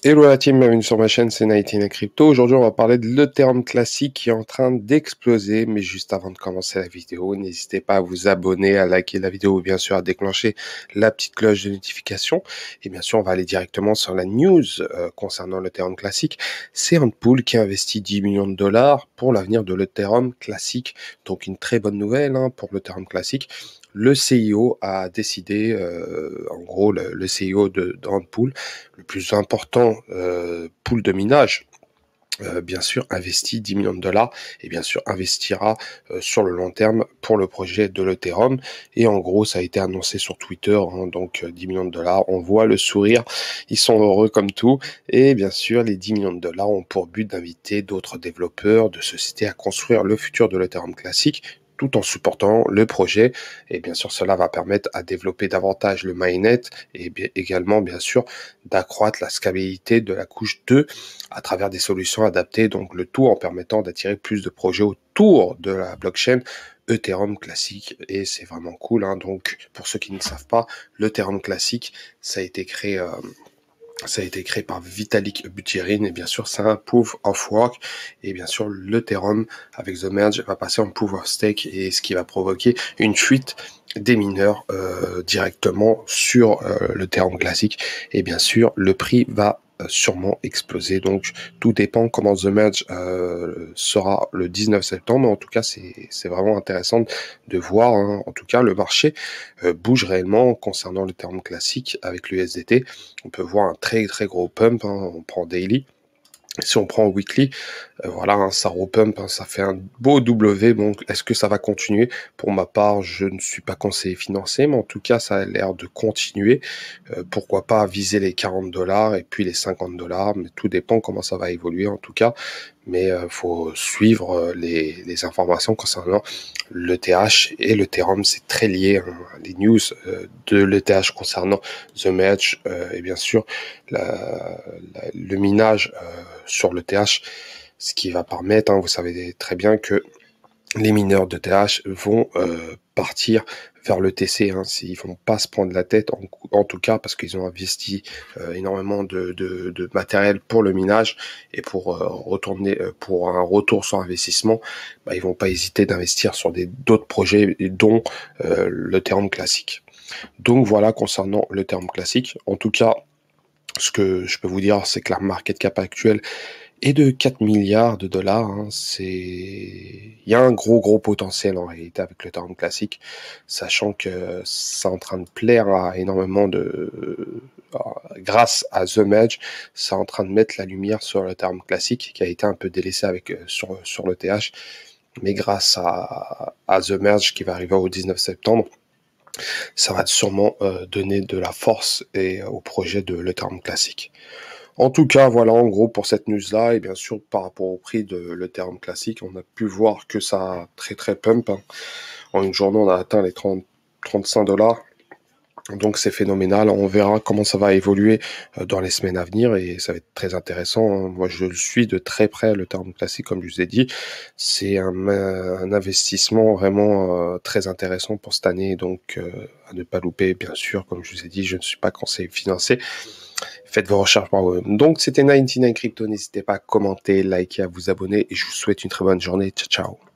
Hello la team, bienvenue sur ma chaîne, c'est 19 Crypto. Aujourd'hui, on va parler de l'Ethereum classique qui est en train d'exploser. Mais juste avant de commencer la vidéo, n'hésitez pas à vous abonner, à liker la vidéo ou bien sûr à déclencher la petite cloche de notification. Et bien sûr, on va aller directement sur la news concernant l'Ethereum classique. C'est Randpool qui investit 10 millions de dollars pour l'avenir de l'Ethereum classique. Donc une très bonne nouvelle pour l'Ethereum classique. Le CIO a décidé, en gros, le CIO de Randpool, le plus important pool de minage, bien sûr, investit 10 millions de dollars et bien sûr investira sur le long terme pour le projet de l'Ethereum. Et en gros, ça a été annoncé sur Twitter, donc 10 millions de dollars, on voit le sourire, ils sont heureux comme tout. Et bien sûr, les 10 millions de dollars ont pour but d'inviter d'autres développeurs de sociétés à construire le futur de l'Ethereum classique, tout en supportant le projet. Et bien sûr, cela va permettre à développer davantage le mainnet et également, bien sûr, d'accroître la scalabilité de la couche 2 à travers des solutions adaptées, donc le tout en permettant d'attirer plus de projets autour de la blockchain Ethereum classique. Et c'est vraiment cool. Donc, pour ceux qui ne savent pas, l'Ethereum classique, ça a été créé... ça a été créé par Vitalik Buterin et bien sûr c'est un proof of work et bien sûr l'Ethereum avec The Merge va passer en proof of stake et ce qui va provoquer une fuite des mineurs directement sur l'Ethereum classique et bien sûr le prix va sûrement exploser. Donc tout dépend comment The Merge sera le 19 septembre. En tout cas c'est vraiment intéressant de voir. En tout cas le marché bouge réellement concernant l'Ethereum classique avec l'USDT. On peut voir un très très gros pump, on prend daily. Si on prend weekly, voilà, ça repump, ça fait un beau W. Bon, est-ce que ça va continuer? Pour ma part, je ne suis pas conseiller financier, mais en tout cas, ça a l'air de continuer. Pourquoi pas viser les 40 dollars et puis les 50 dollars, mais tout dépend comment ça va évoluer en tout cas. Mais faut suivre les informations concernant l'ETH et l'Ethereum, c'est très lié. Les news de l'ETH concernant The Merge et bien sûr le minage sur l'ETH, ce qui va permettre, vous savez très bien que les mineurs d'ETH vont partir vers le TC, s'ils vont pas se prendre la tête, en tout cas parce qu'ils ont investi énormément de matériel pour le minage et pour retourner pour un retour sur investissement, ils vont pas hésiter d'investir sur d'autres projets dont l'Ethereum classique. Donc voilà concernant l'Ethereum classique. En tout cas, ce que je peux vous dire, c'est que la market cap actuelle est de 4 milliards de dollars. Il y a un gros potentiel en réalité avec le Ethereum classique, sachant que c'est en train de plaire à énormément grâce à The Merge, c'est en train de mettre la lumière sur le Ethereum classique qui a été un peu délaissé sur le TH, mais grâce à The Merge qui va arriver au 19 septembre, ça va sûrement donner de la force au projet de l'Ethereum classique. En tout cas, voilà en gros pour cette news-là, et bien sûr par rapport au prix de l'Ethereum classique, on a pu voir que ça a très pump. En une journée, on a atteint les 35 dollars. Donc c'est phénoménal, on verra comment ça va évoluer dans les semaines à venir et ça va être très intéressant. Moi je le suis de très près, le Ethereum classique comme je vous ai dit. C'est un investissement vraiment très intéressant pour cette année, donc à ne pas louper bien sûr. Comme je vous ai dit, je ne suis pas conseiller financier. Faites vos recherches par vous-même. Donc c'était 99 Crypto, n'hésitez pas à commenter, liker, à vous abonner et je vous souhaite une très bonne journée. Ciao ciao.